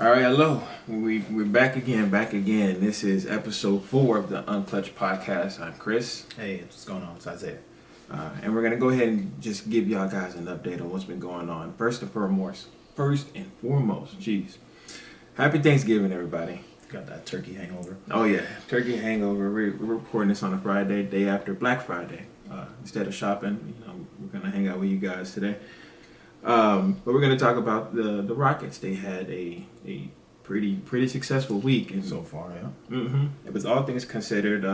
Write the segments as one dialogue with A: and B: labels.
A: All right, hello. We're back again. This is episode 4 of the Unclutch podcast. I'm Chris.
B: Hey, what's going on? It's Isaiah.
A: And we're gonna go ahead and just give y'all guys an update on what's been going on. First and foremost, jeez. Happy Thanksgiving, everybody.
B: Got that turkey hangover.
A: Oh yeah, turkey hangover. We're recording this on a Friday, day after Black Friday. Instead of shopping, we're gonna hang out with you guys today. But we're gonna talk about the Rockets. They had a pretty successful week, and
B: So far, yeah.
A: It was all things considered,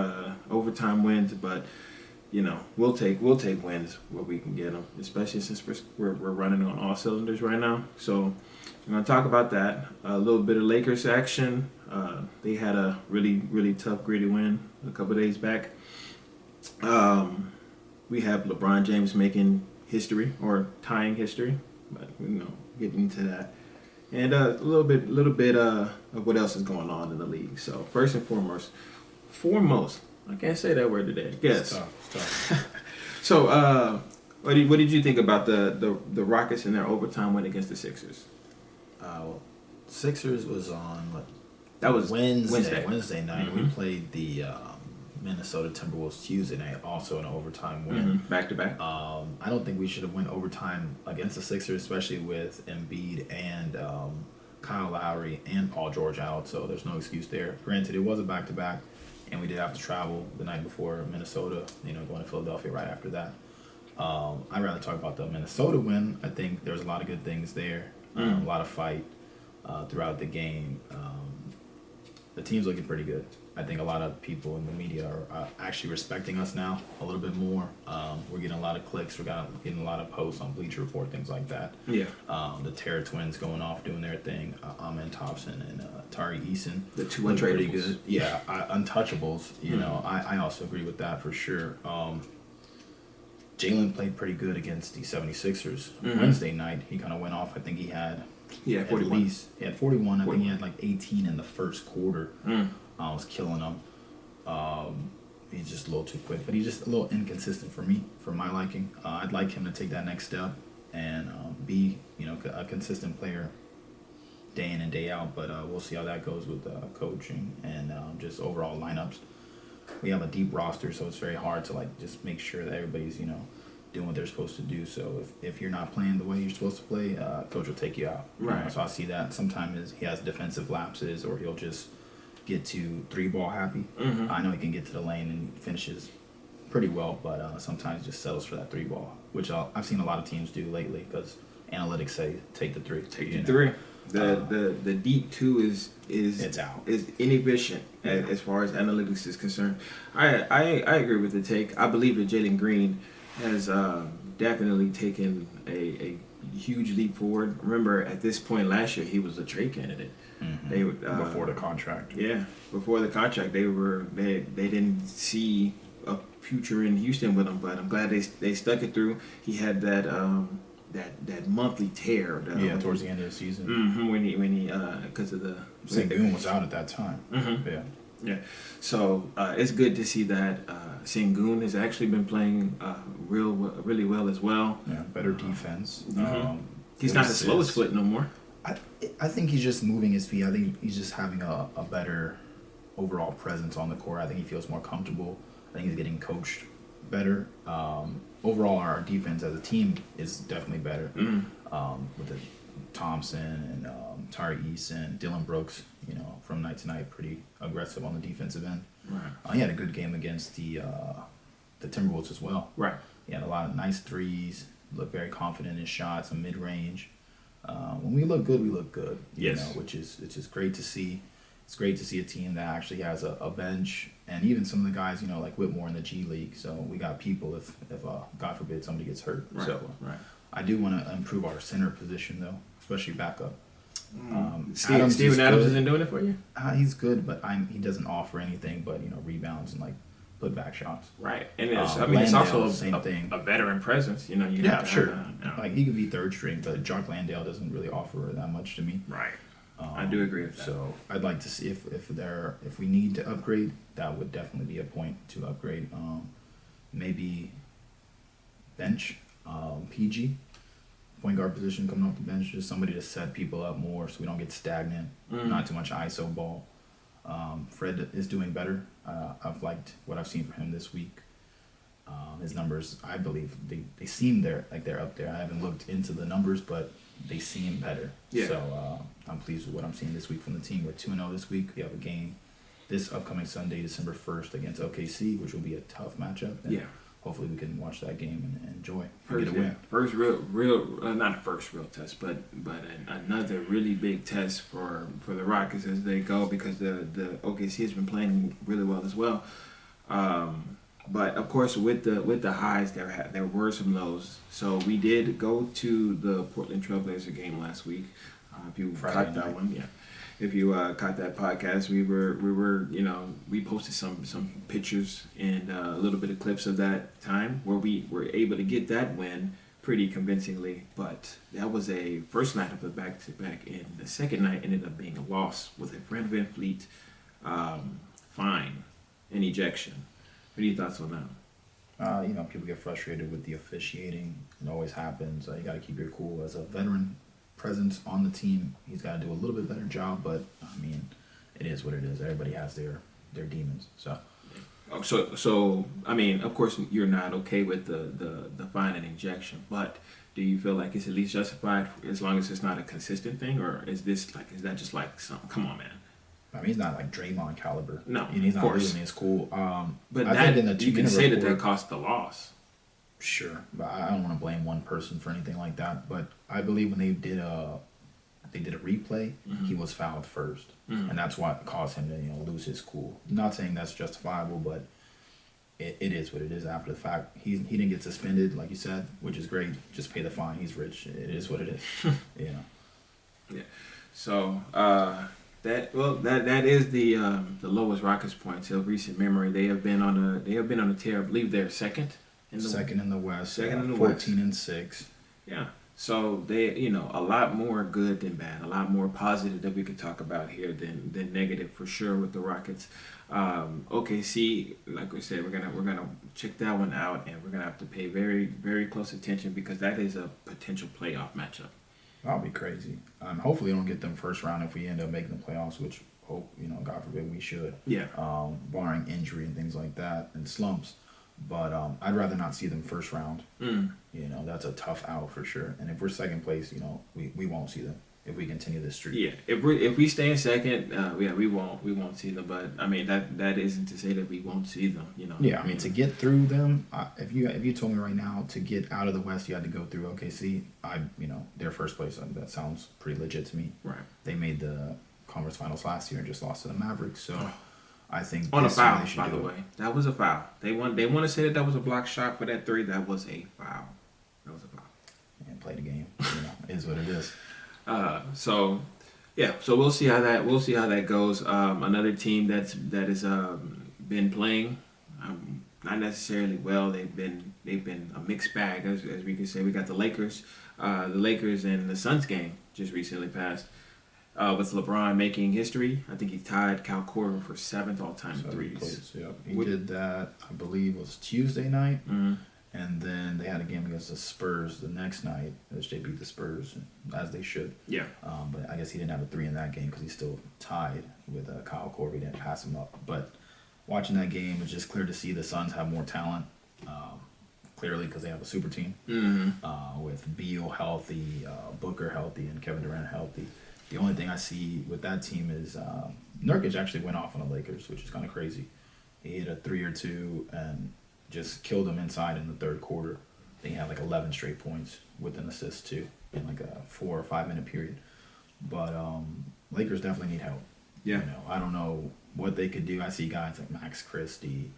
A: overtime wins, but we'll take wins where we can get them, especially since we're running on all cylinders right now. So we're gonna talk about that. A little bit of Lakers action. They had a really tough, gritty win a couple days back. We have LeBron James making history or tying history, but getting into that, and a little bit of what else is going on in the league. So first and foremost, I can't say that word today. I guess.
B: It's tough.
A: So what did you think about the Rockets and their overtime win against the Sixers?
B: Sixers was on what?
A: That was
B: Wednesday night. We played the Minnesota Timberwolves Tuesday night, also an overtime win.
A: Back to back.
B: I don't think we should have went overtime against the Sixers, especially with Embiid and Kyle Lowry and Paul George out, so there's no excuse there. Granted, it was a back to back, and we did have to travel the night before Minnesota, going to Philadelphia right after that. I'd rather talk about the Minnesota win. I think there's a lot of good things there, a lot of fight throughout the game. The team's looking pretty good. I think a lot of people in the media are actually respecting us now a little bit more. We're getting a lot of clicks. We're getting a lot of posts on Bleacher Report, things like that.
A: Yeah.
B: The Terra twins going off doing their thing. Amen Thompson and Tari Eason.
A: The two
B: look pretty
A: untradables.
B: good. Yeah, untouchables. I also agree with that for sure. Jalen played pretty good against the 76ers. Wednesday night, he kind of went off. I think he had
A: 41.
B: He had 41. I think he had like 18 in the first quarter. I was killing him. He's just a little too quick, but he's just a little inconsistent for my liking. I'd like him to take that next step and be, a consistent player day in and day out. But we'll see how that goes with coaching and just overall lineups. We have a deep roster, so it's very hard to just make sure that everybody's doing what they're supposed to do. So if you're not playing the way you're supposed to play, coach will take you out.
A: Right.
B: So I see that sometimes he has defensive lapses, or he'll just get to 3-ball happy. I know he can get to the lane and finishes pretty well, but sometimes just settles for that 3-ball, which I've seen a lot of teams do lately because analytics say take the 3.
A: Take the 3. The deep 2 is
B: it's out.
A: Is inefficient as far as analytics is concerned. I agree with the take. I believe that Jalen Green has definitely taken a huge leap forward. Remember, at this point last year, he was a trade candidate. They
B: Before the contract.
A: Yeah, before the contract, they didn't see a future in Houston with him, but I'm glad they stuck it through. He had that monthly tear.
B: Towards the end of the season.
A: When he because of the
B: Sengun was out at that time.
A: Yeah. So it's good to see that Sengun has actually been playing really well as well.
B: Yeah, better defense.
A: He's not the slowest foot no more.
B: I think he's just moving his feet. I think he's just having a better overall presence on the court. I think he feels more comfortable. I think he's getting coached better. Overall, our defense as a team is definitely better. With the Thompson and Tari Eason, Dylan Brooks, from night to night, pretty aggressive on the defensive end.
A: Right.
B: He had a good game against the Timberwolves as well.
A: Right.
B: He had a lot of nice threes. Looked very confident in his shots, some mid range. When we look good, we look good.
A: Yes.
B: Which is great to see. It's great to see a team that actually has a bench, and even some of the guys, like Whitmore in the G League. So we got people if God forbid somebody gets hurt.
A: Right.
B: So I do want to improve our center position though, especially backup.
A: Steven Adams isn't doing it for you?
B: He's good, but he doesn't offer anything but rebounds and put back shots.
A: Right, and it's also
B: same thing.
A: A veteran presence. You
B: Sure. He could be third string, but Jock Landale doesn't really offer that much to me.
A: Right. I do agree with that.
B: So I'd like to see if we need to upgrade, that would definitely be a point to upgrade. Maybe bench PG. point guard position coming off the bench, just somebody to set people up more so we don't get stagnant. Not too much ISO ball. Fred is doing better. I've liked what I've seen from him this week. His numbers, I believe, they seem they're up there. I haven't looked into the numbers, but they seem better. Yeah. So I'm pleased with what I'm seeing this week from the team. We're 2-0 this week. We have a game this upcoming Sunday, December 1st, against OKC, which will be a tough matchup. And hopefully we can watch that game and enjoy and get a win.
A: First real not a first real test, but another really big test for the Rockets as they go, because the OKC has been playing really well as well. But of course, with the highs, there were some lows. So we did go to the Portland Trailblazer game last week. If you caught that one, if you caught that podcast, we were we posted some pictures and a little bit of clips of that time where we were able to get that win pretty convincingly. But that was a first night of the back-to-back, and the second night ended up being a loss with a Fred VanVleet fine and ejection. What are your thoughts on that?
B: People get frustrated with the officiating. It always happens. You got to keep your cool. As a veteran presence on the team, he's got to do a little bit better job. But I mean, it is what it is. Everybody has their demons.
A: So I mean, of course, you're not okay with the fine and injection, but do you feel like it's at least justified as long as it's not a consistent thing, or is that just like some? Come on, man.
B: I mean, he's not like Draymond caliber.
A: No,
B: he's not losing his cool. But I think in the
A: you can say that cost the loss.
B: Sure, but I don't want to blame one person for anything like that. But I believe when they did a replay, he was fouled first, and that's what caused him to lose his cool. I'm not saying that's justifiable, but it is what it is. After the fact, he didn't get suspended, like you said, which is great. Just pay the fine. He's rich. It is what it is.
A: Yeah. So. That is the lowest Rockets points of recent memory. They have been on a tear. I believe they're second in the West.
B: 14-6.
A: Yeah. So they a lot more good than bad, a lot more positive that we could talk about here than negative for sure with the Rockets. OKC, like we said, we're gonna check that one out, and we're gonna have to pay very, very close attention because that is a potential playoff matchup.
B: That'll be crazy. Hopefully, we don't get them first round if we end up making the playoffs, which God forbid we should.
A: Yeah.
B: Barring injury and things like that and slumps, but I'd rather not see them first round. That's a tough out for sure. And if we're second place, we won't see them if we continue this streak.
A: Yeah. If we stay in second, we won't see them. But I mean that isn't to say that we won't see them.
B: Yeah. I mean to get through them, if you told me right now to get out of the West, you had to go through OKC. Their first place. That sounds pretty legit to me.
A: Right.
B: They made the conference finals last year and just lost to the Mavericks. So I think
A: on a foul, by the way, that was a foul. They want to say that was a block shot for that three. That was a foul.
B: And play the game. Is what it is.
A: So we'll see how that goes. Another team that has been playing not necessarily well. They've been a mixed bag, as we can say. We got the Lakers and the Suns game just recently passed. With LeBron making history, I think he tied Cal Korver for 7th all-time threes.
B: He did that, I believe, was Tuesday night. And then they had a game against the Spurs the next night, which they beat the Spurs, as they should. Yeah. But I guess he didn't have a 3 in that game because he's still tied with Kyle Korver. He didn't pass him up. But watching that game, it's just clear to see the Suns have more talent, clearly because they have a super team. With Beal healthy, Booker healthy, and Kevin Durant healthy. The only thing I see with that team is Nurkic actually went off on the Lakers, which is kind of crazy. He hit a 3 or 2 and just killed them inside in the third quarter. They had like 11 straight points with an assist too in like a 4 or 5 minute period. But Lakers definitely need help. Yeah. I don't know what they could do. I see guys like Max Christie,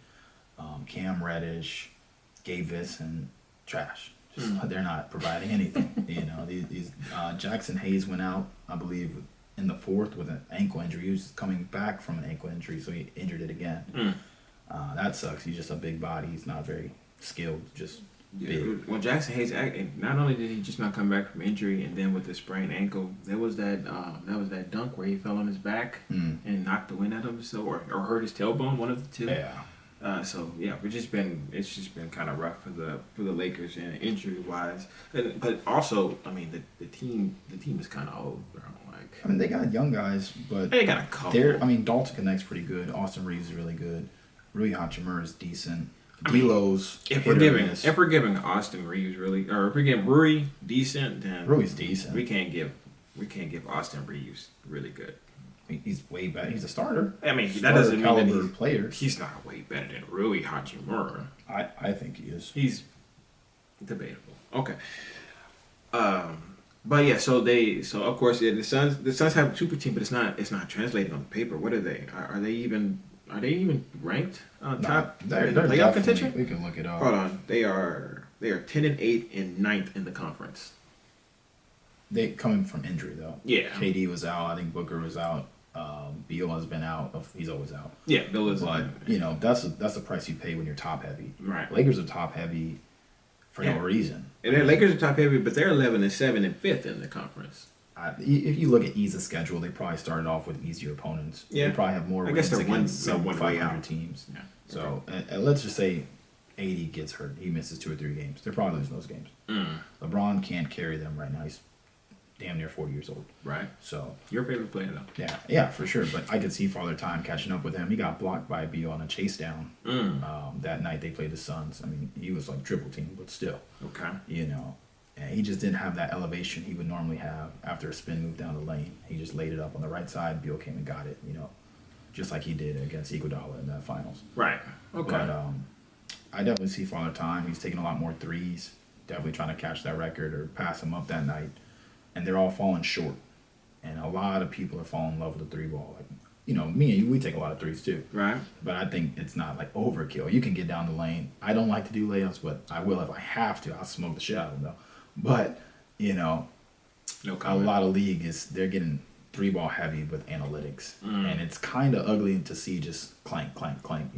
B: Cam Reddish, Gabe Vincent, trash. They're not providing anything. These Jackson Hayes went out, I believe, in the 4th with an ankle injury. He was coming back from an ankle injury, so he injured it again. That sucks. He's just a big body. He's not very skilled. Just big.
A: Well, Jackson Hayes, not only did he just not come back from injury, and then with the sprained ankle, there was that dunk where he fell on his back and knocked the wind out of him, or hurt his tailbone. One of the two.
B: Yeah.
A: So yeah, it's just been kind of rough for the Lakers and injury wise, but also I mean the team is kind of old, bro. Like
B: I mean, they got young guys, but
A: they got a couple.
B: I mean, Dalton Connect's pretty good. Austin Reeves is really good. Rui Hachimura is decent.
A: I mean,
B: D'Lo's
A: if we're giving Austin Reeves really, or if we're giving Rui decent, then
B: Rui's decent.
A: We can't give Austin Reeves really good.
B: He's way better. He's a starter.
A: I mean, that doesn't mean that
B: player.
A: He's not way better than Rui Hachimura.
B: I think he is.
A: He's debatable. Okay. But yeah, so of course the Suns have a super team, but it's not translating on paper. What are they? Are they even ranked on top?
B: They're
A: playoff contention.
B: We can look it up.
A: Hold on, they are 10-8 and 9th in the conference.
B: They coming from injury though.
A: Yeah.
B: KD was out. I think Booker was out. Beal has been out. He's always out.
A: Yeah, Bill is.
B: But that's the price you pay when you're top heavy.
A: Right.
B: Lakers are top heavy for no reason.
A: And the Lakers are top heavy, but they're 11-7 and 5th in the conference.
B: If you look at Ease's schedule, they probably started off with easier opponents.
A: Yeah.
B: They probably have more wins against some 500 teams.
A: Yeah.
B: So let's just say AD gets hurt. He misses 2 or 3 games. They're probably losing those games. LeBron can't carry them right now. He's damn near 40 years old.
A: Right.
B: So
A: your favorite player though.
B: Yeah, for sure. But I could see Father Time catching up with him. He got blocked by Beal on a chase down. That night they played the Suns. I mean, he was like triple team, but still.
A: Okay.
B: And he just didn't have that elevation he would normally have after a spin move down the lane. He just laid it up on the right side. Beal came and got it. Just like he did against Iguodala in the finals.
A: Right. Okay.
B: But I definitely see Father Time. He's taking a lot more threes. Definitely trying to catch that record or pass him up that night. And they're all falling short. And a lot of people are falling in love with the 3-ball. Like, me and you, we take a lot of threes too.
A: Right.
B: But I think it's not like overkill. You can get down the lane. I don't like to do layups, but I will if I have to. I'll smoke the shit out of them though. But,
A: no
B: a lot of they're getting 3-ball heavy with analytics. And it's kind of ugly to see just clank, clank, clank,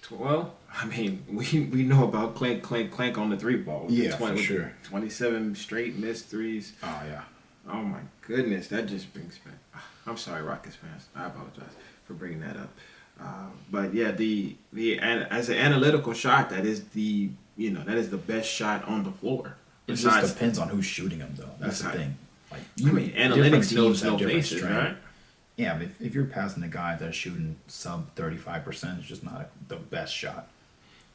A: Well, I mean, we know about clank, clank, clank on the 3-ball.
B: Yeah, for sure.
A: 27 straight missed threes.
B: Oh, yeah.
A: Oh, my goodness. That just brings back... I'm sorry, Rockets fans. I apologize for bringing that up. But, yeah, as an analytical shot, that is the best shot on the floor.
B: It just depends on who's shooting them, though. That's the thing. Like,
A: analytics knows no faces, right?
B: Yeah, but if you're passing the guys that are shooting sub 35%, it's just not the best shot.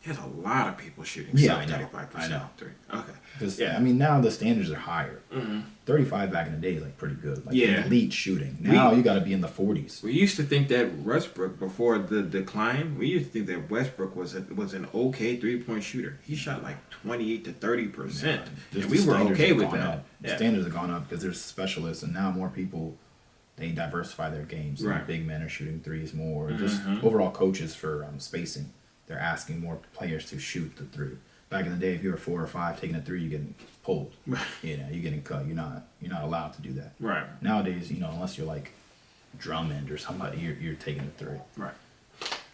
A: There's a lot of people shooting
B: sub
A: 35%.
B: I know.
A: Okay.
B: I mean, now the standards are higher. 35 back in the day is like pretty good. Like elite shooting. Now you got to be in the 40s.
A: We used to think that Westbrook, before the decline, we used to think that Westbrook was an okay 3-point shooter. He shot like 28 to 30%. And we were okay with that.
B: The standards have gone up because there's specialists, and now more people, they diversify their games.
A: Right.
B: Big men are shooting threes more. Just overall coaches for spacing. They're asking more players to shoot the 3. Back in the day, if you were 4 or 5 taking a 3, you're getting pulled. You're getting cut. You're not allowed to do that.
A: Right.
B: Nowadays, unless you're like Drummond or somebody, you're taking a 3.
A: Right.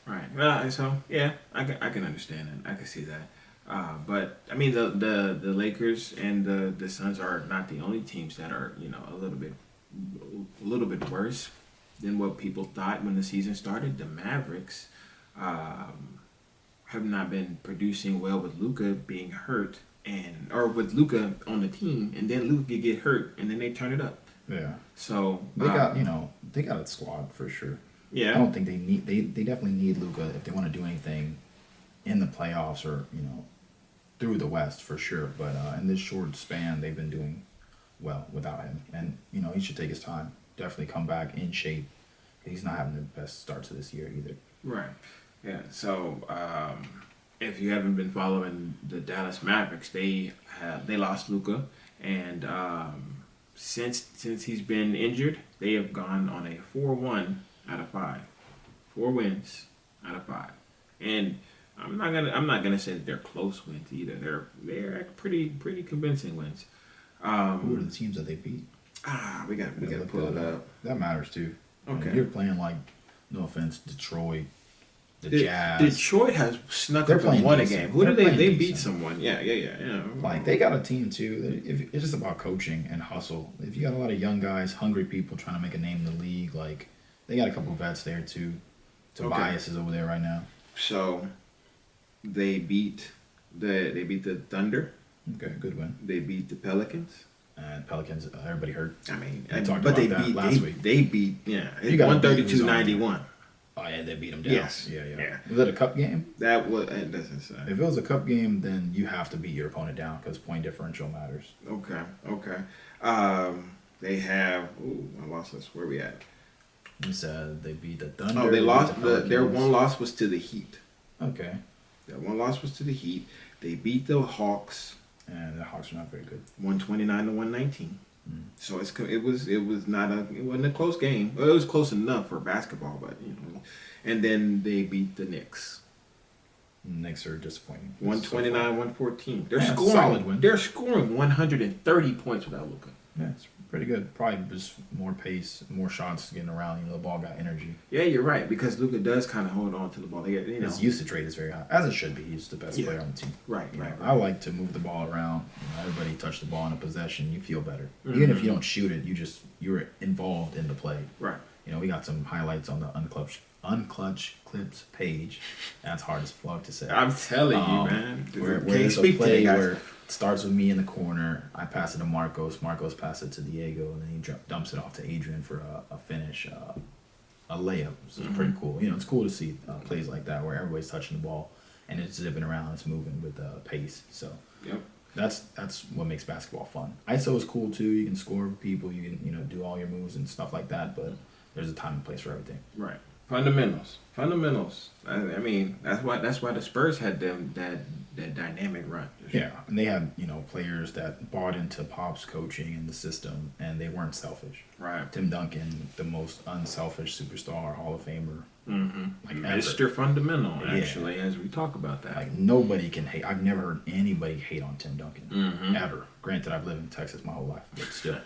A: Right. Well, so yeah, I can understand it. I can see that. But I mean, the Lakers and the Suns are not the only teams that are a little bit worse than what people thought when the season started. The Mavericks have not been producing well with Luka being hurt or with Luka on the team, and then Luka get hurt, and then they turn it up.
B: Yeah.
A: So
B: they got they got a squad for sure.
A: Yeah.
B: I don't think they definitely need Luka if they want to do anything in the playoffs or through the West for sure. But in this short span, they've been doing well without him, and he should take his time. Definitely come back in shape. He's not having the best start to this year either.
A: Right. Yeah. So if you haven't been following the Dallas Mavericks, they lost Luka, and since he's been injured, they have gone on a 4-1 out of 5, 4 wins out of 5, and I'm not gonna say that they're close wins either. They're pretty convincing wins.
B: Who are the teams that they beat?
A: We gotta pull it up.
B: That matters too.
A: Okay.
B: You're playing like, no offense, Detroit, the Jazz.
A: Detroit has snuck up and won a game. Who did they beat? Someone. Yeah.
B: Like, they got a team too. It's just about coaching and hustle. If you got a lot of young guys, hungry people trying to make a name in the league, like, they got a couple vets there too. Tobias is over there right now.
A: So they beat the Thunder.
B: Okay, good win.
A: They beat the Pelicans.
B: And Pelicans, everybody hurt.
A: I mean,
B: We talked
A: but
B: about
A: they
B: that
A: beat
B: last week.
A: They beat yeah,
B: You gotta beat
A: 132-91.
B: Oh yeah, they beat them down.
A: Yes.
B: Yeah. Was that a cup game?
A: That was it doesn't say.
B: If it was a cup game, then you have to beat your opponent down because point differential matters.
A: Okay. They have. Ooh, I lost this. Where we at?
B: You said they beat the Thunder.
A: Oh, they lost.
B: beat the
A: Their
B: Pelicans.
A: one loss was to the Heat.
B: Okay.
A: That one loss was to the Heat. They beat the Hawks
B: And the Hawks are not very good.
A: 129-119.
B: Mm.
A: So it wasn't a close game. Well, it was close enough for basketball, but you know. And then they beat the Knicks.
B: Knicks are disappointing.
A: 129-114. They're
B: Yeah,
A: scoring.
B: solid win.
A: They're scoring 130 points without Luka.
B: Yeah, it's pretty good. Probably just more pace, more shots getting around. You know, the ball got energy.
A: Yeah, you're right because Luka does kind of hold on to the ball. You know.
B: His usage rate is very high, as it should be. He's the best
A: Yeah.
B: player on the team.
A: Right.
B: I like to move the ball around. You know, everybody touch the ball in a possession, you feel better. Even if you don't shoot it, you're involved in the play.
A: Right.
B: You know, we got some highlights on the Unclutch clips page. That's hard as fuck to say.
A: I'm telling you, man.
B: Where
A: Can't
B: there's a
A: speak
B: play
A: today, guys.
B: where it starts with me in the corner. I pass it to Marcos. Marcos passes it to Diego, and then he dumps it off to Adrian for a finish, a layup. So it's pretty cool. You know, it's cool to see plays like that where everybody's touching the ball and it's zipping around, it's moving with pace. So
A: Yep.
B: that's what makes basketball fun. ISO is cool too. You can score people. You can do all your moves and stuff like that. But there's a time and place for everything.
A: Right. Fundamentals. I mean, that's why the Spurs had that dynamic run.
B: Yeah, and they had players that bought into Pop's coaching and the system, and they weren't selfish.
A: Right.
B: Tim Duncan, the most unselfish superstar, Hall of Famer.
A: Mm-hmm.
B: Like
A: Mr. Fundamental,
B: Yeah.
A: actually, as we talk about that.
B: Like nobody can hate. I've never heard anybody hate on Tim Duncan ever. Granted, I've lived in Texas my whole life, but still.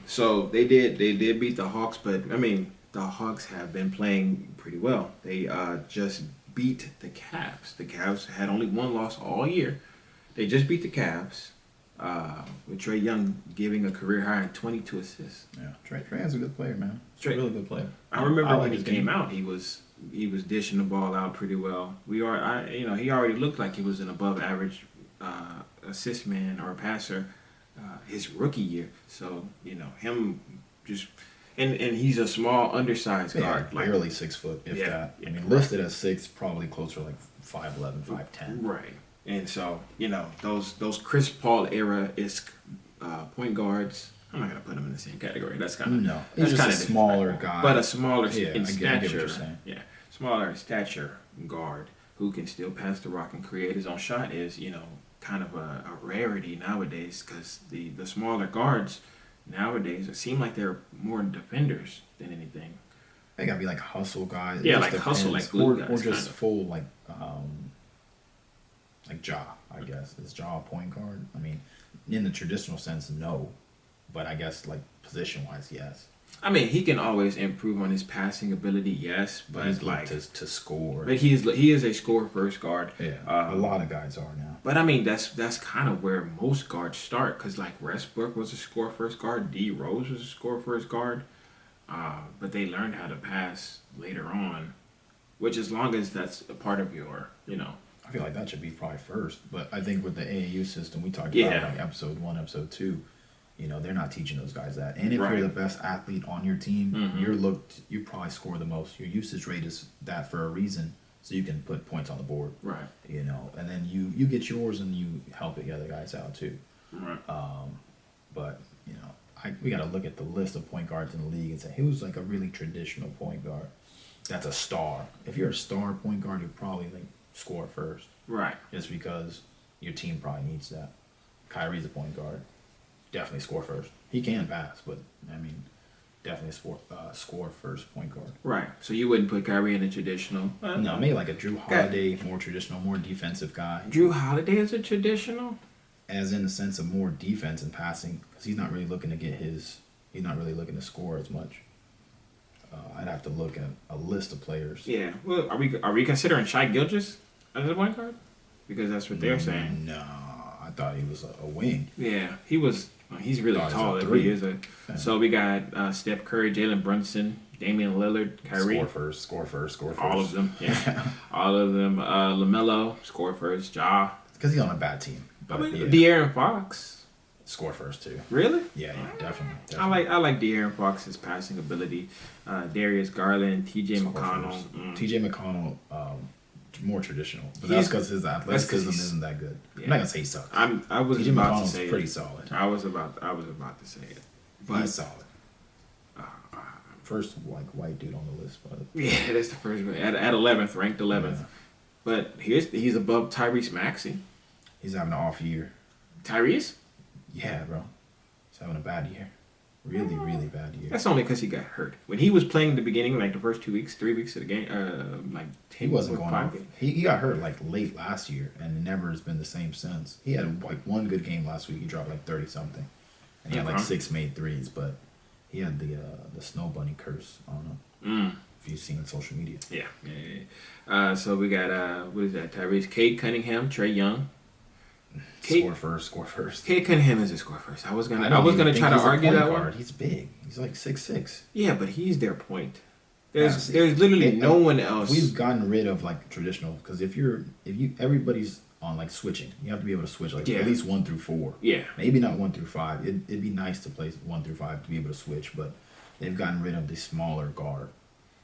A: So they did beat the Hawks, but I mean the Hawks have been playing pretty well. They just beat the Cavs. The Cavs had only one loss all year. They just beat the Cavs. With Trae Young giving a career high in 22 assists.
B: Yeah, Trae's a good player, man.
A: Trae,
B: Really good player.
A: I remember when
B: like
A: he
B: his
A: came
B: game.
A: out, he was dishing the ball out pretty well. He already looked like he was an above average assist man or passer his rookie year. So him just and he's a small undersized guard,
B: Yeah, barely 6 foot, if that. I mean, listed as 6, probably closer like 5'11", 5'10".
A: Right. And so those Chris Paul era isk point guards. I'm not gonna put him in the same category. That's kind of
B: No, he's just a smaller guy,
A: but a smaller
B: Yeah,
A: in
B: I get what
A: stature.
B: you're saying.
A: Yeah, smaller in stature guard who can still pass the rock and create his own shot is kind of a rarity nowadays because the smaller guards nowadays it seem like they're more defenders than anything.
B: They gotta be like hustle guys.
A: Yeah,
B: It
A: like
B: just
A: hustle,
B: depends.
A: like glue
B: or
A: guys,
B: just
A: kinda.
B: full like Ja, I guess. Is Ja a point guard? I mean, in the traditional sense, no, but I guess like position wise, yes.
A: I mean, he can always improve on his passing ability, yes, but
B: He's
A: like
B: to score.
A: but he is a score first guard.
B: Yeah, a lot of guys are now.
A: But I mean, that's kind of where most guards start, because like Westbrook was a score first guard, D Rose was a score first guard, but they learned how to pass later on, which as long as that's a part of your,
B: I feel like that should be probably first, but I think with the AAU system we talked
A: Yeah.
B: about like episode 1, episode 2, they're not teaching those guys that. And if
A: Right.
B: you're the best athlete on your team,
A: Mhm.
B: you probably score the most. Your usage rate is that for a reason, so you can put points on the board.
A: Right.
B: And then you get yours and you help the other guys out too.
A: Right.
B: But we got to look at the list of point guards in the league and say who's like a really traditional point guard. That's a star. If you're a star point guard, you probably like score first,
A: Right.
B: just because your team probably needs that. Kyrie's a point guard. Definitely score first. He can pass, but I mean, definitely score first point guard.
A: Right. So you wouldn't put Kyrie in a traditional.
B: No, maybe like a Drew Holiday, more traditional, more defensive guy.
A: Drew Holiday is a traditional.
B: As in the sense of more defense and passing, because he's not really looking to he's not really looking to score as much. I'd have to look at a list of players.
A: Yeah. Well, are we considering Shai Gilgeous as a point guard? Because that's what they're saying.
B: No, I thought he was a wing.
A: Yeah, he was He's really
B: Oh, he's
A: tall.
B: a
A: If
B: three.
A: he is a.
B: Yeah.
A: So we got Steph Curry, Jalen Brunson, Damian Lillard, Kyrie.
B: Score first.
A: All of them. Yeah. All of them. LaMelo, score first. Ja.
B: Because he's on a bad team. But
A: De'Aaron Fox.
B: Score first too.
A: Really?
B: Yeah, definitely.
A: I like De'Aaron Fox's passing ability. Darius Garland, T.J. McConnell.
B: T.J. McConnell, more traditional, but that's because his athleticism isn't that good. Yeah. I'm not gonna say he sucks.
A: I was
B: T.J.
A: about
B: McConnell's
A: to say
B: pretty
A: it.
B: solid.
A: I was about to say it. But
B: he's solid. First white dude on the list, but
A: yeah, that's the first one at 11th, ranked 11th. Yeah. But he's above Tyrese Maxey.
B: He's having an off year.
A: Tyrese?
B: Yeah, bro. He's having a bad year. Really, really bad year.
A: That's only because he got hurt. When he was playing in the beginning, like the first 2 weeks, 3 weeks of the game,
B: he wasn't going off. He got hurt like late last year, and it never has been the same since. He had like one good game last week. He dropped like 30 something, and he had like 6 made threes. But he had the snow bunny curse on him. If you've seen it on social media.
A: Yeah. So we got what is that? Tyrese, Cade Cunningham, Trae Young.
B: Score first.
A: Cade Cunningham is a score first. I was gonna try to argue that one.
B: He's big. He's like 6'6".
A: Yeah, but he's their point. There's literally no one else.
B: We've gotten rid of like traditional because if everybody's on like switching, you have to be able to switch like at least 1 through 4.
A: Yeah.
B: Maybe not 1 through 5. It'd be nice to play 1 through 5 to be able to switch, but they've gotten rid of the smaller guard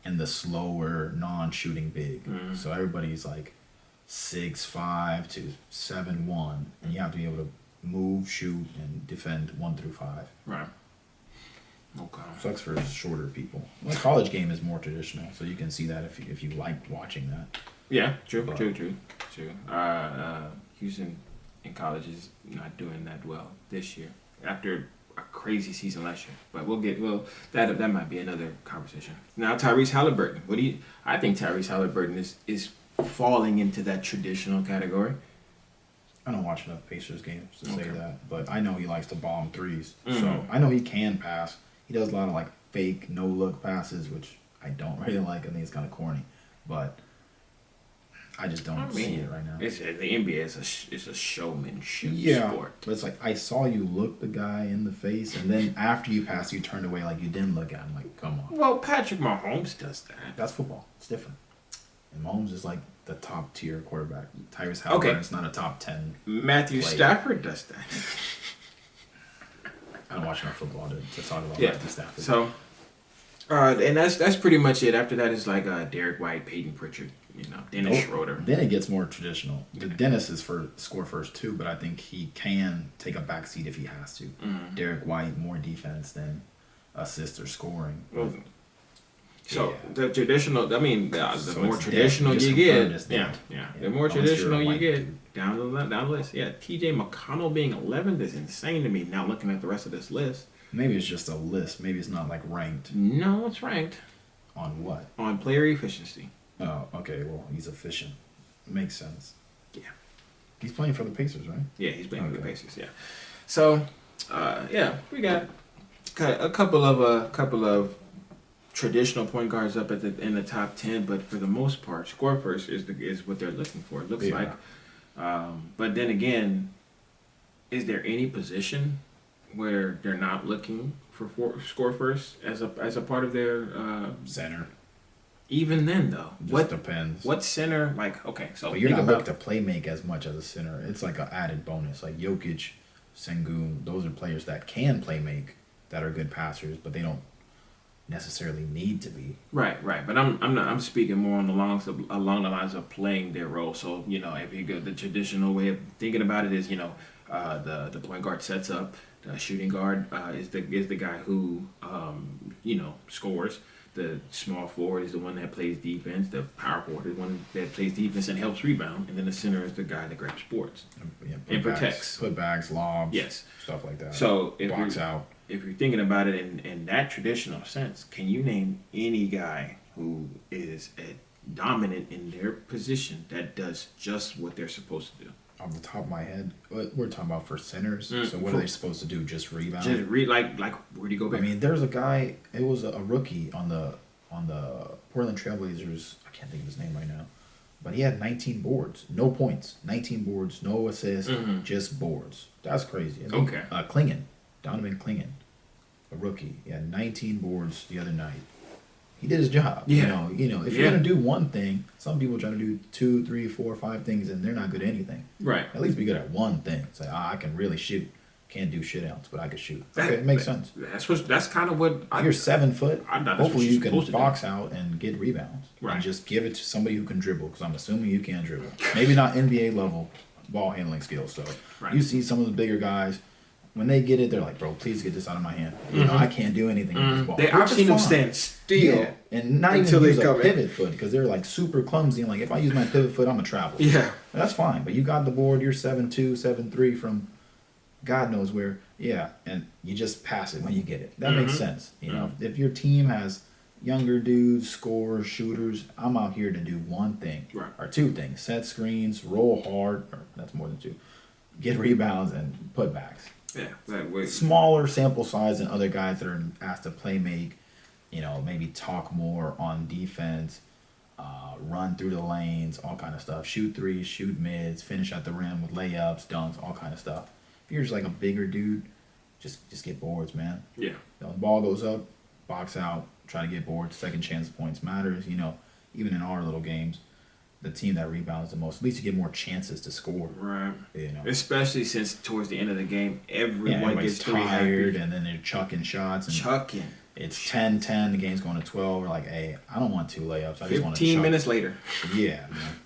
B: and the slower non-shooting big. So everybody's like 6'5" to 7'1", and you have to be able to move, shoot, and defend 1 through 5.
A: Right. Okay.
B: Sucks for shorter people. The college game is more traditional, so you can see that if you liked watching that.
A: Yeah, true. Houston in college is not doing that well this year after a crazy season last year. But that might be another conversation. Now Tyrese Halliburton. I think Tyrese Halliburton is falling into that traditional category.
B: I don't watch enough Pacers games to say that, but I know he likes to bomb threes. So I know he can pass. He does a lot of like fake no-look passes, which I don't really like. I think it's kind of corny, but I just don't see it right now.
A: The NBA is a showmanship sport.
B: But it's like I saw you look the guy in the face, and then after you pass, you turned away like you didn't look at him. Like, come on.
A: Well, Patrick Mahomes does that.
B: That's football. It's different. And Mahomes is like the top tier quarterback. Tyrese Halliburton is not a top 10.
A: Matthew Stafford does that.
B: I don't watch enough football to talk about Matthew Stafford.
A: So, and that's pretty much it. After that, it's like Derek White, Peyton Pritchard, Dennis Schroeder.
B: Then it gets more traditional. Dennis is for score first too, but I think he can take a backseat if he has to. Derek White, more defense than assist or scoring.
A: So the traditional, the more traditional you get, the more traditional you get down the list. Yeah, T.J. McConnell being 11th is insane to me. Now looking at the rest of this list,
B: maybe it's just a list. Maybe it's not like ranked.
A: No, it's ranked.
B: On what?
A: On player efficiency.
B: Oh, okay. Well, he's efficient. Makes sense.
A: Yeah.
B: He's playing for the Pacers, right?
A: Yeah, he's playing for the Pacers. Yeah. So, we got a couple of traditional point guards up in the top 10, but for the most part, score first is what they're looking for. It looks like. But then again, is there any position where they're not looking for score first as a part of their
B: center? Even
A: then, though,
B: what depends.
A: What center?
B: But you're not looking to play make as much as a center. It's like an added bonus. Like Jokic, Sengun, those are players that can play make, that are good passers, but they don't necessarily need to be. Right.
A: But I'm speaking more along the lines of playing their role. So if you go the traditional way of thinking about it is the point guard sets up, the shooting guard is the guy who scores. The small forward is the one that plays defense. The power forward is the one that plays defense and helps rebound. And then the center is the guy that grabs boards and protects.
B: Putbacks, lobs, stuff like that.
A: So
B: if
A: you're thinking about it in that traditional sense, can you name any guy who is dominant in their position that does just what they're supposed to do?
B: Off the top of my head, we're talking about for centers. So what are they supposed to do? Just rebound?
A: Just like where do you go back?
B: I mean, there's a guy. It was a rookie on the Portland Trailblazers. I can't think of his name right now, but he had 19 boards, no points, 19 boards, no assists, just boards. That's crazy. Klingon. Donovan Clingan, a rookie. He had 19 boards the other night. He did his job.
A: Yeah.
B: If you're gonna do one thing, some people try to do 2, 3, 4, 5 things, and they're not good at anything.
A: Right.
B: At least be good at one thing. Say, I can really shoot. Can't do shit else, but I can shoot. Okay, it makes sense.
A: That's kind of what
B: you're 7 foot. Hopefully you can
A: to
B: box out and get rebounds.
A: Right.
B: And just give it to somebody who can dribble, because I'm assuming you can dribble. Maybe not NBA level ball handling skills. So you see some of the bigger guys, when they get it, they're like, bro, please get this out of my hand. I can't do anything with this ball.
A: I've seen them stand still.
B: Yeah. And not even use a pivot foot, because they're like super clumsy. And like, if I use my pivot foot, I'm going to travel.
A: Yeah.
B: That's fine. But you got the board, you're 7'2", 7'3" from God knows where. Yeah. And you just pass it when you get it. That makes sense. If your team has younger dudes, scorers, shooters, I'm out here to do one thing.
A: Right.
B: Or two things. Set screens, roll hard, or that's more than two. Get rebounds and putbacks.
A: Yeah, that way.
B: Smaller sample size than other guys that are asked to play make, maybe talk more on defense, run through the lanes, all kind of stuff. Shoot threes, shoot mids, finish at the rim with layups, dunks, all kind of stuff. If you're just like a bigger dude, just get boards, man.
A: Yeah.
B: The ball goes up, box out, try to get boards. Second chance points matters. Even in our little games, the team that rebounds the most, at least you get more chances to score.
A: Right. Especially since towards the end of the game, everyone gets
B: tired, and then they're chucking shots. And it's 10-10. The game's going to 12. We're like, hey, I don't want 2 layups. I just want to
A: 15 minutes later.
B: Yeah. Man.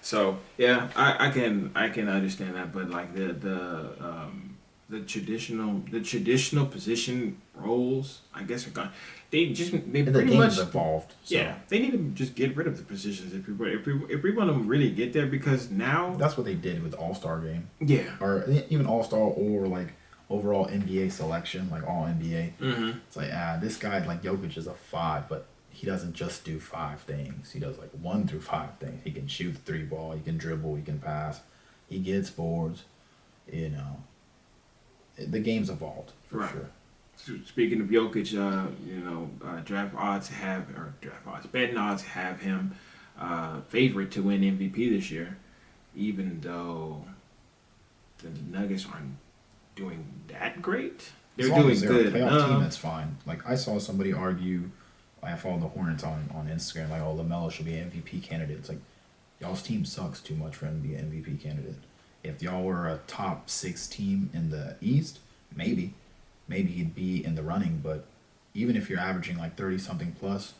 A: So yeah, I can understand that, but like the traditional position roles, I guess, are gone. They pretty much
B: evolved. So.
A: Yeah, they need to just get rid of the positions if we want to really get there, because now
B: that's what they did with All-Star game.
A: Yeah,
B: or even All-Star, or like overall NBA selection, like All NBA. Mm-hmm. It's like this guy like Jokic is a 5, but he doesn't just do 5 things. He does like 1 through 5 things. He can shoot the 3 ball. He can dribble. He can pass. He gets boards. The game's evolved for sure.
A: Speaking of Jokic, betting odds have him favorite to win MVP this year, even though the Nuggets aren't doing that great. They're doing good.
B: A playoff team, that's fine. Like, I saw somebody argue, I follow the Hornets on Instagram, like, LaMelo should be an MVP candidate. It's like, y'all's team sucks too much for him to be an MVP candidate. If y'all were a top 6 team in the East, maybe he'd be in the running. But even if you're averaging like 30-something plus,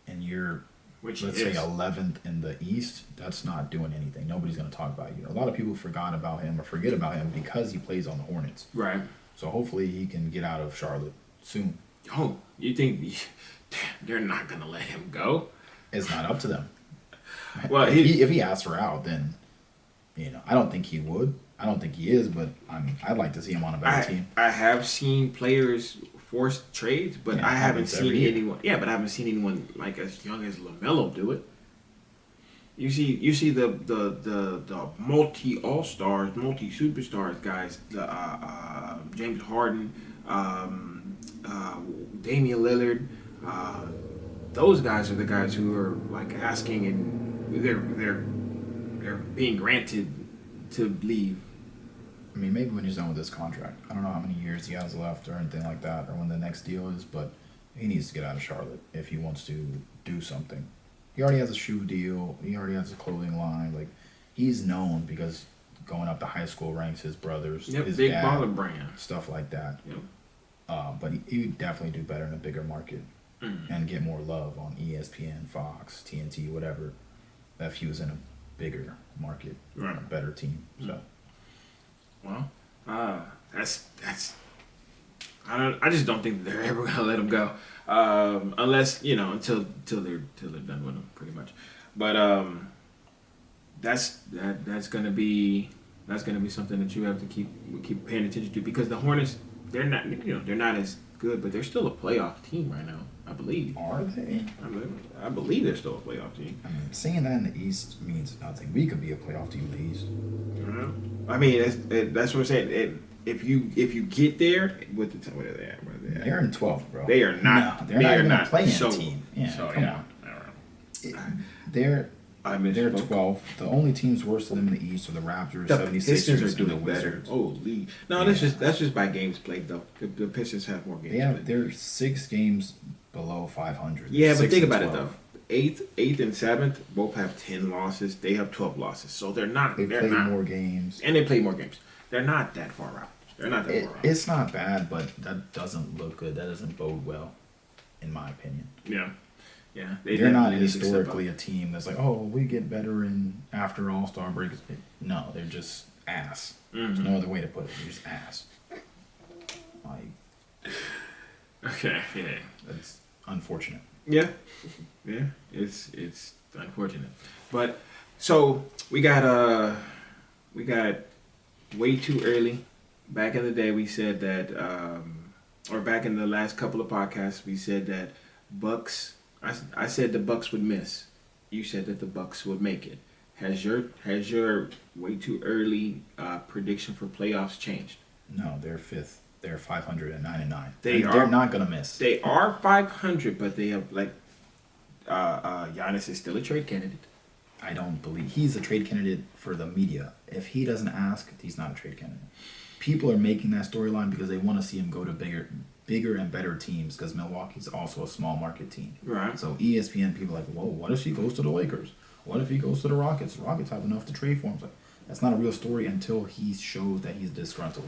B: and you're, let's say, 11th in the East, that's not doing anything. Nobody's going to talk about you. A lot of people forget about him because he plays on the Hornets. Right. So hopefully he can get out of Charlotte soon.
A: Oh, you think they're not going to let him go?
B: It's not up to them.
A: Well,
B: if he asks for out, then I don't think he would. I don't think he is, but I'd like to see him on a better team.
A: I have seen players force trades, but I haven't seen anyone. Yeah, but I haven't seen anyone like as young as LaMelo do it. You see the multi all-stars, multi superstars guys, James Harden, Damian Lillard. Those guys are the guys who are like asking, and they're being granted to leave.
B: I mean, maybe when he's done with this contract. I don't know how many years he has left or anything like that, or when the next deal is, but he needs to get out of Charlotte if he wants to do something. He already has a shoe deal. He already has a clothing line. Like, he's known because going up to high school ranks, his brothers, his
A: big
B: dad,
A: baller brand,
B: stuff like that.
A: Yep.
B: But he would definitely do better in a bigger market and get more love on ESPN, Fox, TNT, whatever, if he was in a bigger market, a better team. So.
A: Well, that's. I just don't think they're ever gonna let him go, unless until they're done with him, pretty much. But that's gonna be something that you have to keep paying attention to, because the Hornets, they're not as good, but they're still a playoff team right now, I believe.
B: Are they?
A: I believe they're still a playoff team.
B: I mean, seeing that in the East means nothing. We could be a playoff team in the East.
A: I mean, that's what I'm saying. If you get there with the what are they at?
B: They're in 12th, bro.
A: They are not.
B: No, they're not even a play-in team. Yeah,
A: so,
B: come on. They're
A: I missed.
B: They're 12. The only teams worse than them in the East are the Raptors,
A: The
B: 76ers,
A: Pistons are
B: and the
A: doing better.
B: Wizards.
A: Holy. No,
B: Yeah.
A: that's just by games played though. The Pistons have more games played.
B: They're 6 games below 500.
A: Yeah, but
B: 6
A: think
B: and
A: about
B: 12.
A: it though. Eighth, and seventh both have 10 losses. They have 12 losses, so they're not.
B: They
A: They're
B: play
A: not,
B: more games.
A: and they play more games. They're not that far out. They're not that far out.
B: It's not bad, but that doesn't look good. That doesn't bode well, in my opinion.
A: Yeah, yeah.
B: They're not
A: definitely need to step
B: historically
A: up.
B: a team that's like, oh, we get better in after All-Star break. No, they're just ass. There's no other way to put it. They're just ass. Like,
A: Okay, yeah.
B: that's unfortunate.
A: Yeah, yeah, it's unfortunate, but so we got way too early. Back in the day, we said that, or back in the last couple of podcasts, we said that Bucks. I said the Bucks would miss. You said that the Bucks would make it. Has your way too early prediction for playoffs changed?
B: No, they're 5th. They're 509.
A: They're
B: not gonna miss.
A: They are 500, but they have like Giannis is still a trade candidate.
B: I don't believe he's a trade candidate for the media. If he doesn't ask, he's not a trade candidate. People are making that storyline because they want to see him go to bigger and better teams because Milwaukee's also a small market team.
A: Right.
B: So ESPN people are like, whoa, what if he goes to the Lakers? What if he goes to the Rockets? The Rockets have enough to trade for him. So that's not a real story until he shows that he's disgruntled.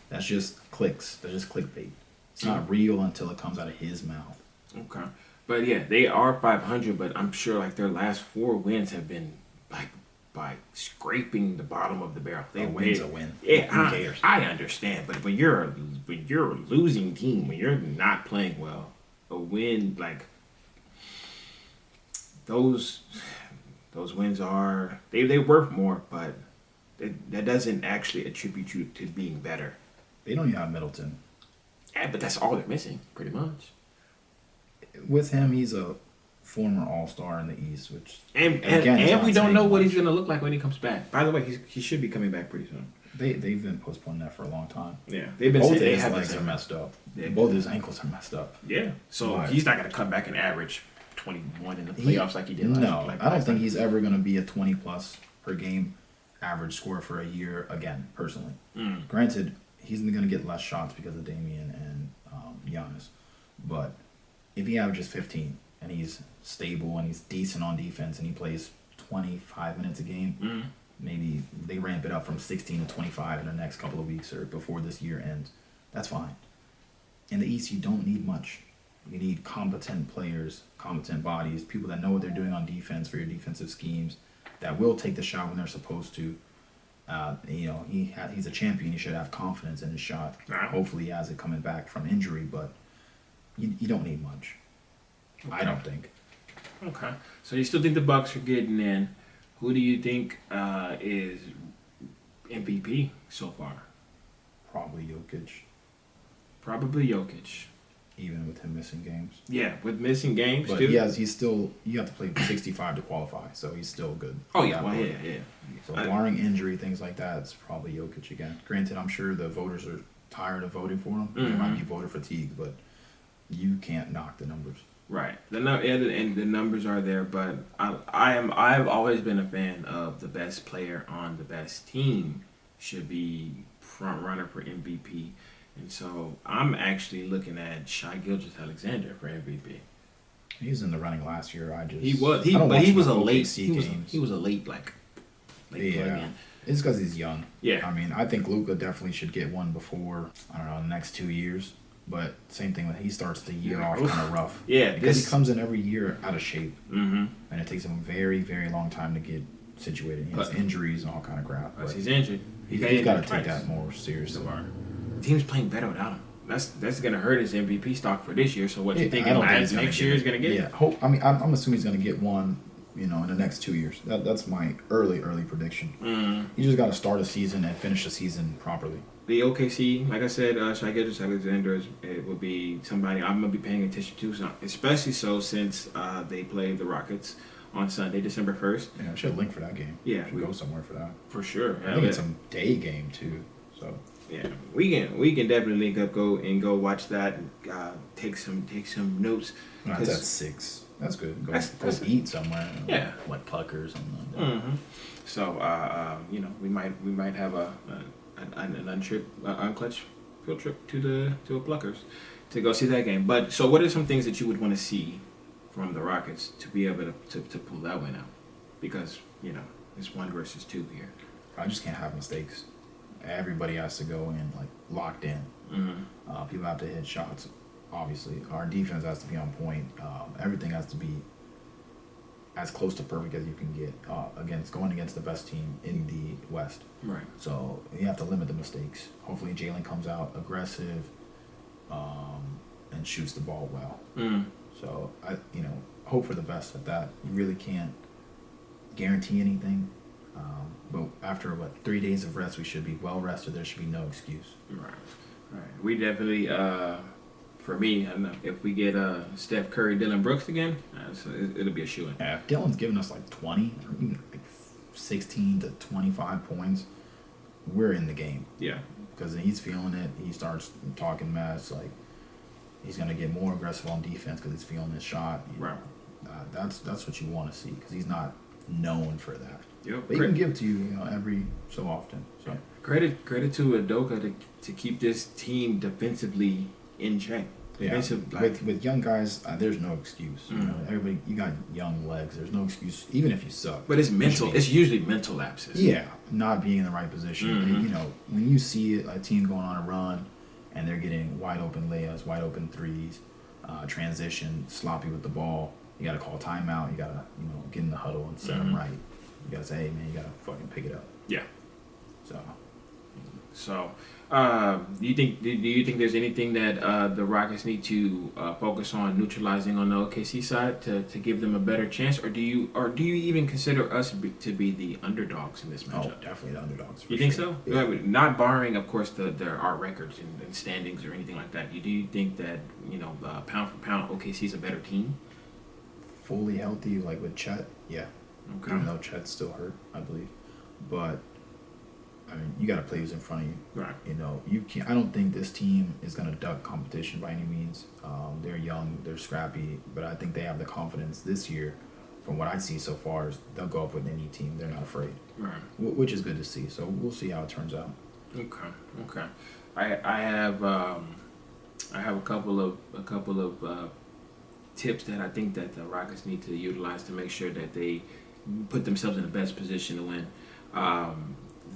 B: That's just clicks. That's just clickbait. It's not real until it comes out of his mouth.
A: Okay. But yeah, they are 500, but I'm sure like their last 4 wins have been like by scraping the bottom of the barrel.
B: A win's a win.
A: Yeah,
B: Who cares?
A: I understand, but when you're a losing team, when you're not playing well, a win like those wins are they worth more, but that doesn't actually attribute you to being better.
B: They don't even have Middleton.
A: Yeah, but that's all they're missing, pretty much.
B: With him, he's a former All-Star in the East, which
A: And we don't know what he's gonna look like when he comes back. By the way, he should be coming back pretty soon.
B: They've been postponing that for a long time.
A: Yeah, they've been
B: Both
A: saying they
B: his
A: have
B: legs are messed up.
A: Yeah.
B: Both his ankles are messed up.
A: Yeah, so
B: Right.
A: he's not gonna come back and average 21 in the
B: He-
A: playoffs like he did last
B: No,
A: like
B: I don't
A: last
B: think
A: time.
B: he's ever going to be a 20-plus per game average score for a year again, personally. Granted, he's going to get less shots because of Damian and Giannis. But if he averages 15 and he's stable and he's decent on defense and he plays 25 minutes a game, maybe they ramp it up from 16 to 25 in the next couple of weeks or before this year ends. That's fine. In the East, you don't need much. You need competent players, competent bodies, people that know what they're doing on defense for your defensive schemes, that will take the shot when they're supposed to. He's a champion. He should have confidence in his shot.
A: Right.
B: Hopefully, he has it coming back from injury, but you don't need much.
A: Okay.
B: I don't think.
A: Okay, so you still think the Bucks are getting in? Who do you think is MVP so far?
B: Probably Jokic,
A: Probably Jokic.
B: even with him missing games.
A: Yeah, with missing games
B: But
A: too.
B: he's still. You have to play 65 to qualify, so he's still good.
A: Oh yeah,
B: That
A: well,
B: way.
A: yeah.
B: So barring injury, things like that, it's probably Jokic again. Granted, I'm sure the voters are tired of voting for him. There might be voter fatigue, but you can't knock the numbers.
A: Right. And the numbers are there, but I've always been a fan of the best player on the best team should be front runner for MVP. And so I'm actually looking at Shai Gilgeous-Alexander for MVP.
B: He was in the running last year.
A: He was
B: I don't watch
A: he was a
B: enough
A: late
B: OKC games.
A: he was a late plug in.
B: It's because he's young.
A: Yeah.
B: I mean, I think Luka definitely should get one before, I don't know, the next 2 years. But same thing when he starts the year off kind of rough.
A: Yeah,
B: because he comes in every year out of shape.
A: Mm-hmm.
B: And it takes him a very, very long time to get situated. He has injuries and all kind of crap.
A: Plus
B: But
A: he's injured.
B: he's got to take that more seriously.
A: The team's playing better without him. That's gonna hurt his MVP stock for this year. So what you think
B: I don't think he's
A: next year is gonna get?
B: Yeah, I'm assuming he's gonna get one. In the next 2 years. That's my early prediction. You just got to start a season and finish the season properly.
A: The OKC, like I said, Shai Gilgeous-Alexander will be somebody I'm gonna be paying attention to, especially so since they play the Rockets on Sunday, December 1st.
B: Yeah, I should link for that game.
A: Yeah,
B: we go somewhere for that.
A: For sure.
B: I think it's a day game too. So
A: yeah, we can definitely link up, go watch that, and take some notes.
B: no, that's at 6. That's good. Go
A: That's
B: eat somewhere.
A: Yeah.
B: Like Plucker or something like that.
A: Mm-hmm. So, we might have an unclutch field trip to a Pluckers to go see that game. But so, what are some things that you would want to see from the Rockets to be able to pull that win out? Because it's 1 versus 2 here.
B: I just can't have mistakes. Everybody has to go in like locked in.
A: Mm-hmm.
B: People have to hit shots. Obviously, our defense has to be on point. Everything has to be as close to perfect as you can get going against the best team in the West.
A: Right.
B: So you have to limit the mistakes. Hopefully, Jalen comes out aggressive and shoots the ball well.
A: Mm.
B: So I hope for the best at that. You really can't guarantee anything. But after 3 days of rest, we should be well rested. There should be no excuse.
A: Right. We definitely, for me, I don't know, if we get Steph Curry, Dylan Brooks again, so it'll be a shoo-in.
B: Yeah, if Dylan's giving us like 20, or even like 16 to 25 points, we're in the game.
A: Yeah.
B: Because he's feeling it. He starts talking mess. Like he's gonna get more aggressive on defense because he's feeling his shot.
A: Right.
B: That's what you want to see because he's not known for that.
A: Yep.
B: But he can give it to you, every so often. So
A: credit to Udoka to keep this team defensively in check.
B: yeah, with young guys, there's no excuse. Everybody, you got young legs. There's no excuse, even if you suck.
A: But it's mental. It's usually mental lapses.
B: Yeah, not being in the right position.
A: Mm-hmm.
B: When you see a team going on a run and they're getting wide open layups, wide open threes, transition, sloppy with the ball, you got to call timeout. You got to get in the huddle and set them right. You got to say, hey man, you got to fucking pick it up.
A: Yeah.
B: So,
A: do you think there's anything that the Rockets need to focus on neutralizing on the OKC side to give them a better chance, or do you even consider us to be the underdogs in this matchup?
B: Oh, definitely the underdogs.
A: You think so? Yeah. Not barring, of course, our records and standings or anything like that. Do you think that pound for pound OKC is a better team?
B: Fully healthy, like with Chet, yeah.
A: Okay.
B: Even though Chet's still hurt, I believe, but. I mean, you got to play who's in front of you.
A: Right.
B: You can't. I don't think this team is going to duck competition by any means. They're young, they're scrappy, but I think they have the confidence this year. From what I see so far, is they'll go up with any team. They're not afraid.
A: Right.
B: Which is good to see. So we'll see how it turns out.
A: Okay. I have a couple of tips that I think that the Rockets need to utilize to make sure that they put themselves in the best position to win.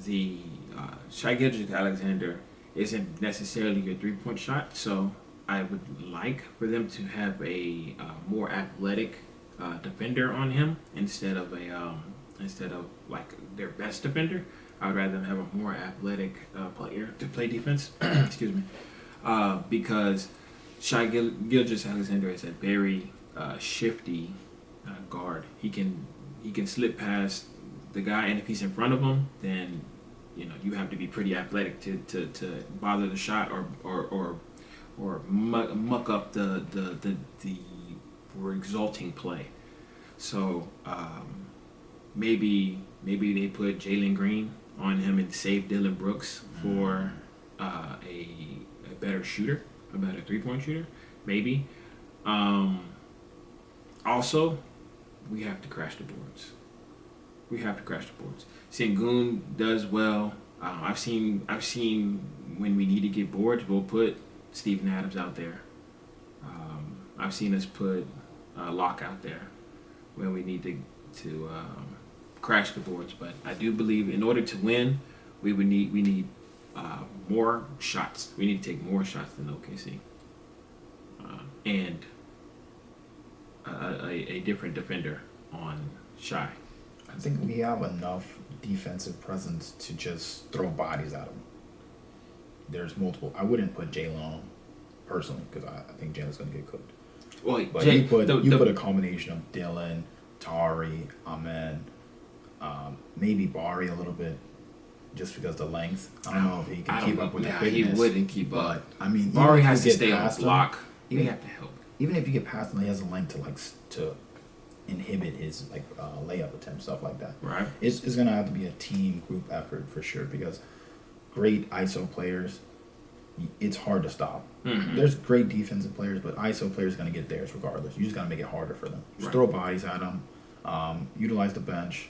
A: The Shai Gilgeous-Alexander isn't necessarily your 3-point shot, so I would like for them to have a more athletic defender on him instead of like their best defender. I would rather them have a more athletic player to play defense. Excuse me, because Shai Gilgeous-Alexander is a very shifty guard. He can slip past the guy, and if he's in front of him, then you have to be pretty athletic to bother the shot or muck up the resulting play. So maybe they put Jalen Green on him and save Dylan Brooks for a better shooter, a better 3-point shooter, maybe. Also, we have to crash the boards. Sengun does well. I've seen when we need to get boards, we'll put Steven Adams out there. I've seen us put Locke out there when we need to crash the boards. But I do believe in order to win, we need more shots. We need to take more shots than OKC, and a different defender on Shai.
B: I think we have enough defensive presence to just throw bodies at them. There's multiple. I wouldn't put Jalen on him personally because I think Jalen's going to get cooked.
A: Well,
B: but you put a combination of Dylan, Tari, Amen, maybe Bari a little bit, just because the length. I don't know if he can keep up with the quickness.
A: He wouldn't keep up.
B: I mean,
A: Bari has to stay on the block.
B: You
A: have to help.
B: Even if you get past him, he has the length to inhibit his layup attempt, stuff like that.
A: Right.
B: It's gonna have to be a team group effort for sure because great ISO players it's hard to stop.
A: Mm-hmm.
B: There's great defensive players, but ISO players are going to get theirs regardless. You just got to make it harder for them. Just throw bodies at them. Utilize the bench.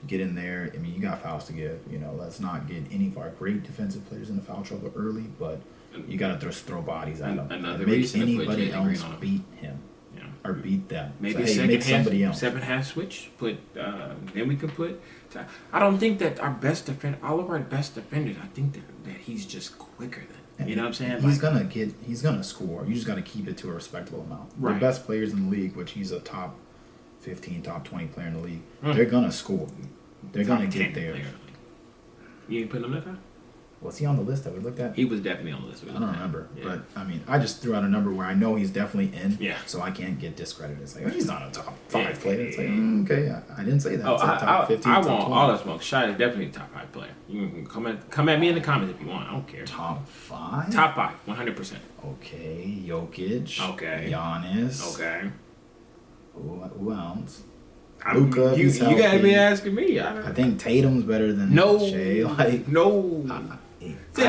B: Get in there. I mean, you got fouls to give. You know, let's not get any of our great defensive players into foul trouble early, but you got to just throw bodies at them.
A: Another
B: make
A: reason to put
B: anybody
A: Jalen Green
B: else
A: on him.
B: beat him.
A: Yeah.
B: Or beat them.
A: Maybe
B: so, make somebody else.
A: second half switch. Then we could put. I don't think that our best defender, all of our best defenders, I think that he's just quicker than. You know what I'm saying?
B: He's gonna score. You just got to keep it to a respectable amount.
A: Right.
B: The best players in the league, which he's a top 15, top 20 player in the league, they're gonna score. They're gonna get there.
A: You ain't putting him that high?
B: Was he on the list that we looked at?
A: He was definitely on the list.
B: I don't remember, but I mean, I just threw out a number where I know he's definitely in.
A: Yeah.
B: So I can't get discredited. It's like, oh, he's not a top 5 player. It's like, okay, I didn't say that.
A: Oh,
B: It's like top 15,
A: I
B: top
A: want
B: 20.
A: all that smoke. Shai is definitely a top 5 player. You can come at me in the comments if you want. I don't care.
B: Top 5.
A: Top 5, 100%.
B: Okay, Jokic.
A: Okay.
B: Giannis.
A: Okay.
B: Who else?
A: Luka, you gotta be asking me.
B: I think Tatum's better than Shea. I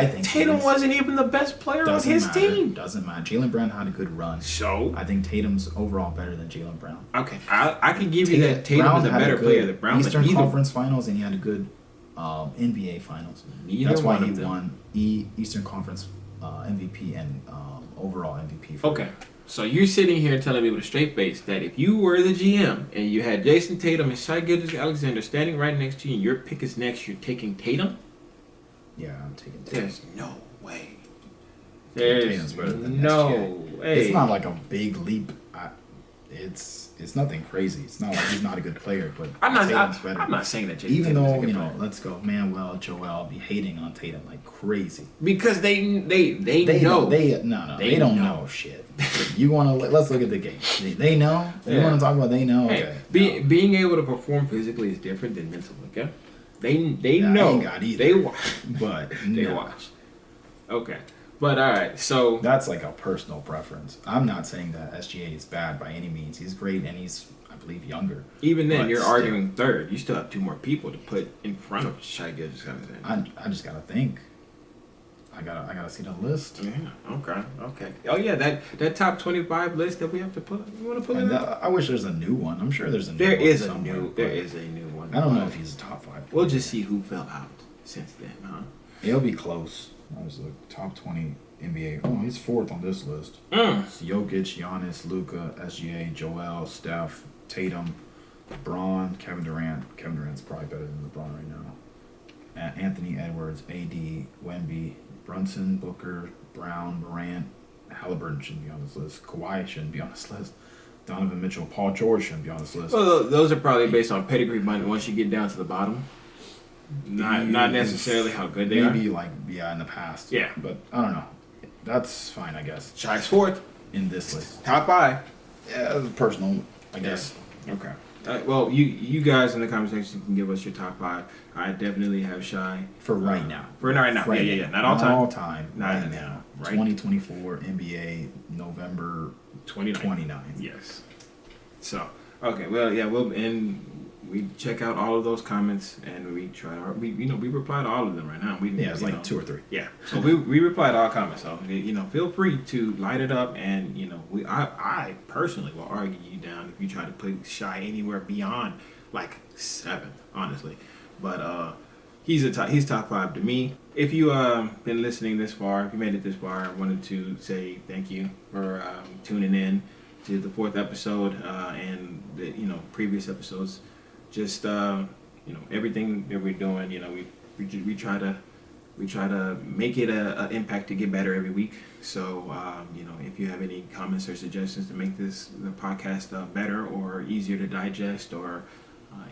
B: think
A: Tatum wasn't even the best player on his team.
B: Doesn't matter. Jaylen Brown had a good run.
A: So
B: I think Tatum's overall better than Jaylen Brown.
A: Okay, I can give you that Tatum was a better player than Brown.
B: Eastern Conference Finals, and he had a good NBA Finals. That's why he won Eastern Conference MVP and overall MVP.
A: Okay. So you're sitting here telling me with a straight face that if you were the GM and you had Jason Tatum and Shai Gilgeous-Alexander standing right next to you and your pick is next, you're taking Tatum?
B: Yeah, I'm taking Tatum.
A: There's no way. There's no way.
B: It's not like a big leap. It's nothing crazy. It's not like he's not a good player, but
A: I'm
B: better.
A: not saying that Jason
B: even
A: Tatum is a
B: though
A: good player.
B: let's go Manuel Joel be hating on Tatum like crazy
A: because they know
B: they don't know shit. You want to let's look at the game. They know. You want to talk about they know.
A: Hey,
B: okay.
A: Being able to perform physically is different than mental. Okay, they know.
B: I ain't got either.
A: They watch,
B: but
A: they watch. Okay. But all right, so
B: that's like a personal preference. I'm not saying that SGA is bad by any means. He's great, and he's, I believe, younger.
A: Even then, you're arguing third. You still have 2 more people to put in front of Shai Gilgeous-Alexander.
B: I just gotta think. I gotta see the list.
A: Yeah. Okay. Oh yeah, that top 25 list that we have to put. You want to put it?
B: I wish there's a new one. I'm sure there's a new
A: there
B: one.
A: Is a new. There is a new one.
B: I don't know if he's a top 5.
A: We'll just see who fell out since then, huh?
B: It'll be close. I was the top 20 NBA. Oh, he's 4th on this list. It's Jokic, Giannis, Luka, SGA, Joel, Steph, Tatum, Braun, Kevin Durant. Kevin Durant's probably better than LeBron right now. Anthony Edwards, AD, Wemby, Brunson, Booker, Brown, Morant, Halliburton shouldn't be on this list. Kawhi shouldn't be on this list. Donovan Mitchell, Paul George shouldn't be on this list.
A: Well, those are probably based on pedigree, but once you get down to the bottom. Not necessarily how good they are.
B: Maybe in the past.
A: Yeah.
B: But I don't know. That's fine, I guess.
A: Shai's 4th
B: in this list.
A: Top 5.
B: Yeah, personal, I guess.
A: Okay. Well, you guys in the conversation can give us your top 5. I definitely have Shai
B: for right now.
A: For right now. Yeah. Not all time.
B: Right now. Right. 2024 NBA November 29.
A: Yes. So okay. Well, yeah. We check out all of those comments and we try. We reply to all of them right now.
B: It's like 2 or 3.
A: Yeah. So we reply to all comments. So feel free to light it up and I personally will argue you down if you try to put Shai anywhere beyond like 7th, honestly. But he's top 5 to me. If you been listening this far, if you made it this far, I wanted to say thank you for tuning in to the 4th episode and the previous episodes. Just everything that we're doing, we try to make it an impact to get better every week. So if you have any comments or suggestions to make the podcast better or easier to digest or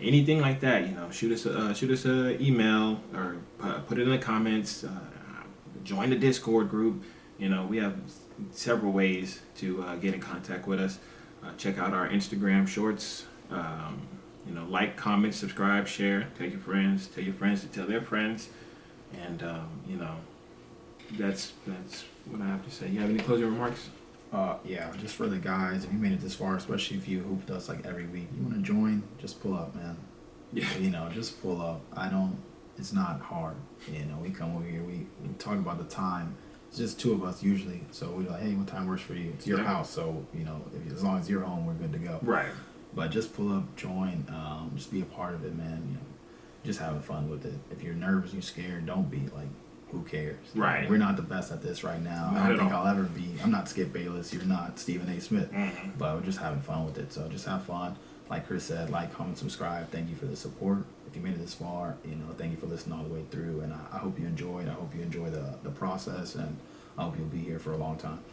A: anything like that, shoot us a email or put it in the comments. Join the Discord group. We have several ways to get in contact with us. Check out our Instagram shorts. Like, comment, subscribe, share, tell your friends to tell their friends, and that's what I have to say. You have any closing remarks?
B: Yeah, just for the guys, if you made it this far, especially if you hoop with us like every week, you want to join, just pull up, man. Yeah. Just pull up. I don't it's not hard. You know, we come over here, we talk about the time. It's just two of us usually, so we're like, hey, what time works for you? It's your house, so you know, as long as you're home, we're good to go.
A: Right.
B: But just pull up, join, just be a part of it, man. You know, just having fun with it. If you're nervous, you're scared, don't be like. Who cares?
A: Right.
B: We're not the best at this right now.
A: Not
B: I don't
A: at
B: think
A: all.
B: I'll ever be. I'm not Skip Bayless. You're not Stephen A. Smith.
A: Mm-hmm.
B: But we're just having fun with it. So just have fun. Like Chris said, like, comment, subscribe. Thank you for the support. If you made it this far, you know, thank you for listening all the way through. And I hope you enjoyed. I hope you enjoy the process. And I hope you'll be here for a long time.